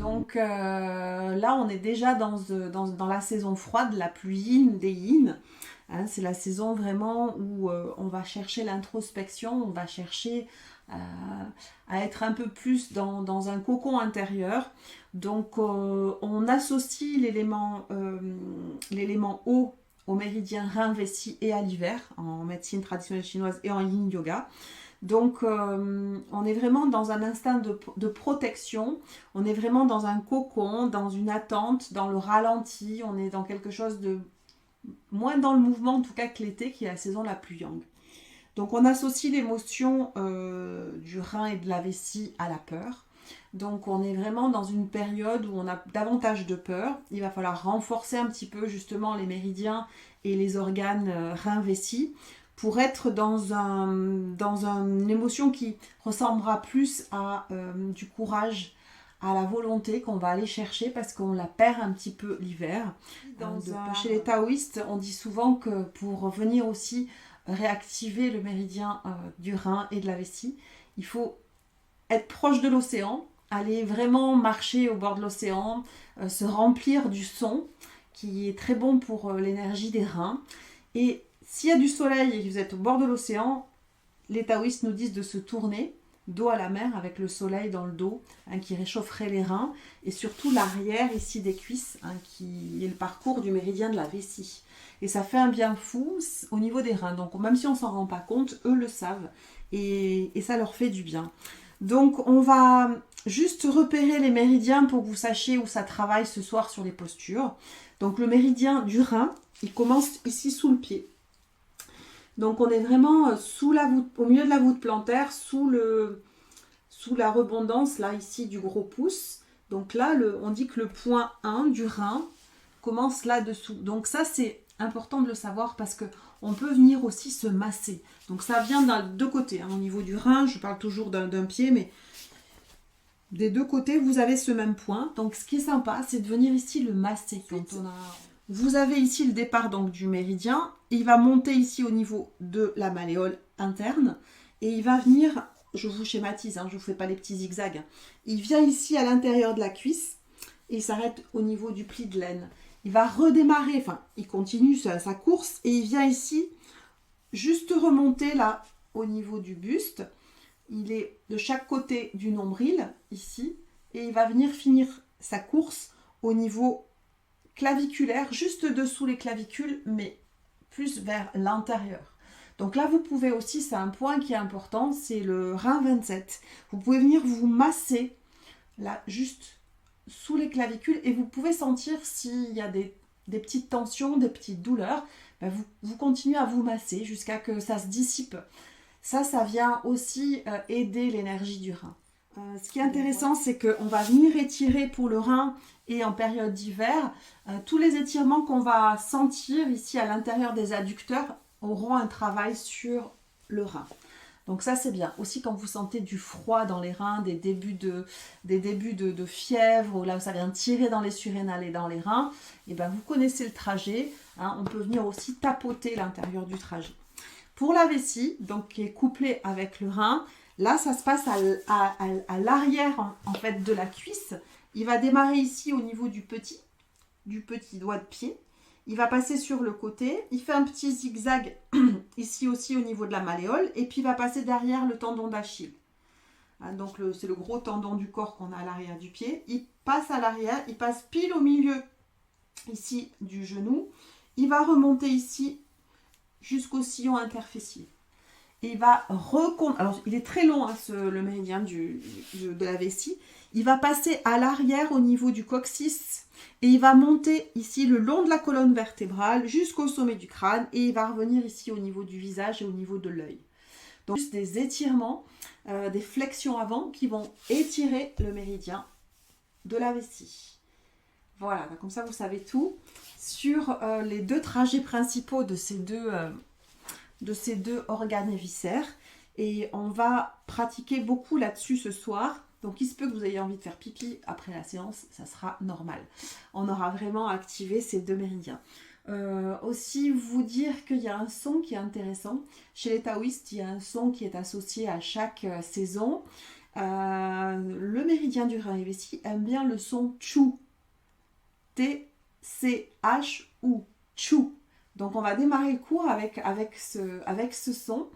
Donc là, on est déjà dans la saison froide, la plus yin des yin. Hein, c'est la saison vraiment où on va chercher l'introspection, on va chercher euh, à être un peu plus dans un cocon intérieur. Donc on associe l'élément eau au méridien rein, vessie et à l'hiver en médecine traditionnelle chinoise et en yin yoga. Donc, on est vraiment dans un instinct de protection, on est vraiment dans un cocon, dans une attente, dans le ralenti, on est dans quelque chose de moins dans le mouvement, en tout cas que l'été, qui est la saison la plus yang. Donc, on associe l'émotion du rein et de la vessie à la peur. Donc, on est vraiment dans une période où on a davantage de peur. Il va falloir renforcer un petit peu justement les méridiens et les organes rein-vessie pour être dans une émotion qui ressemblera plus à du courage, à la volonté qu'on va aller chercher parce qu'on la perd un petit peu l'hiver. Chez les taoïstes, on dit souvent que pour venir aussi réactiver le méridien du rein et de la vessie, il faut être proche de l'océan, aller vraiment marcher au bord de l'océan, se remplir du son qui est très bon pour l'énergie des reins. Et s'il y a du soleil et que vous êtes au bord de l'océan, les taoïstes nous disent de se tourner dos à la mer avec le soleil dans le dos, hein, qui réchaufferait les reins, et surtout l'arrière ici des cuisses, hein, qui est le parcours du méridien de la vessie. Et ça fait un bien fou au niveau des reins. Donc même si on ne s'en rend pas compte, eux le savent, et ça leur fait du bien. Donc on va juste repérer les méridiens pour que vous sachiez où ça travaille ce soir sur les postures. Donc le méridien du rein, il commence ici sous le pied. Donc on est vraiment sous la voûte, au milieu de la voûte plantaire, sous la rebondance là ici du gros pouce. Donc là, on dit que le point 1 du rein commence là-dessous. Donc ça, c'est important de le savoir parce qu'on peut venir aussi se masser. Donc ça vient de deux côtés. Hein. Au niveau du rein, je parle toujours d'un pied, mais des deux côtés, vous avez ce même point. Donc ce qui est sympa, c'est de venir ici le masser. Vous avez ici le départ donc, du méridien. Il va monter ici au niveau de la malléole interne. Et il va venir, je vous schématise, hein, je ne vous fais pas les petits zigzags. Il vient ici à l'intérieur de la cuisse et il s'arrête au niveau du pli de l'aine. Il va redémarrer, enfin, il continue sa course et il vient ici juste remonter là au niveau du buste. Il est de chaque côté du nombril, ici, et il va venir finir sa course au niveau claviculaire, juste dessous les clavicules, mais plus vers l'intérieur. Donc là, vous pouvez aussi, c'est un point qui est important, c'est le rein 27. Vous pouvez venir vous masser, là, juste sous les clavicules, et vous pouvez sentir s'il y a des petites tensions, des petites douleurs, ben vous continuez à vous masser jusqu'à que ça se dissipe. Ça vient aussi aider l'énergie du rein. Ce qui est intéressant, c'est qu'on va venir étirer pour le rein et en période d'hiver, tous les étirements qu'on va sentir ici à l'intérieur des adducteurs auront un travail sur le rein. Donc ça, c'est bien. Aussi, quand vous sentez du froid dans les reins, des débuts de fièvre, ou là où ça vient tirer dans les surrénales et dans les reins, et ben vous connaissez le trajet. Hein, on peut venir aussi tapoter l'intérieur du trajet. Pour la vessie, donc qui est couplée avec le rein, là, ça se passe à l'arrière en fait de la cuisse. Il va démarrer ici au niveau du petit doigt de pied. Il va passer sur le côté. Il fait un petit zigzag ici aussi au niveau de la malléole. Et puis, il va passer derrière le tendon d'Achille. Hein, donc, c'est le gros tendon du corps qu'on a à l'arrière du pied. Il passe à l'arrière. Il passe pile au milieu ici du genou. Il va remonter ici jusqu'au sillon interfessier. Et il va alors il est très long, hein, le méridien de la vessie. Il va passer à l'arrière au niveau du coccyx et il va monter ici le long de la colonne vertébrale jusqu'au sommet du crâne et il va revenir ici au niveau du visage et au niveau de l'œil. Donc juste des étirements, des flexions avant qui vont étirer le méridien de la vessie. Voilà, comme ça vous savez tout sur les deux trajets principaux de ces deux organes et viscères. Et on va pratiquer beaucoup là-dessus ce soir. Donc il se peut que vous ayez envie de faire pipi après la séance, ça sera normal. On aura vraiment activé ces deux méridiens. Aussi vous dire qu'il y a un son qui est intéressant. Chez les taoïstes, il y a un son qui est associé à chaque saison. Le méridien du rein et vessie aime bien le son tchou. T-C-H-U. Tchou. Donc on va démarrer le cours avec ce son.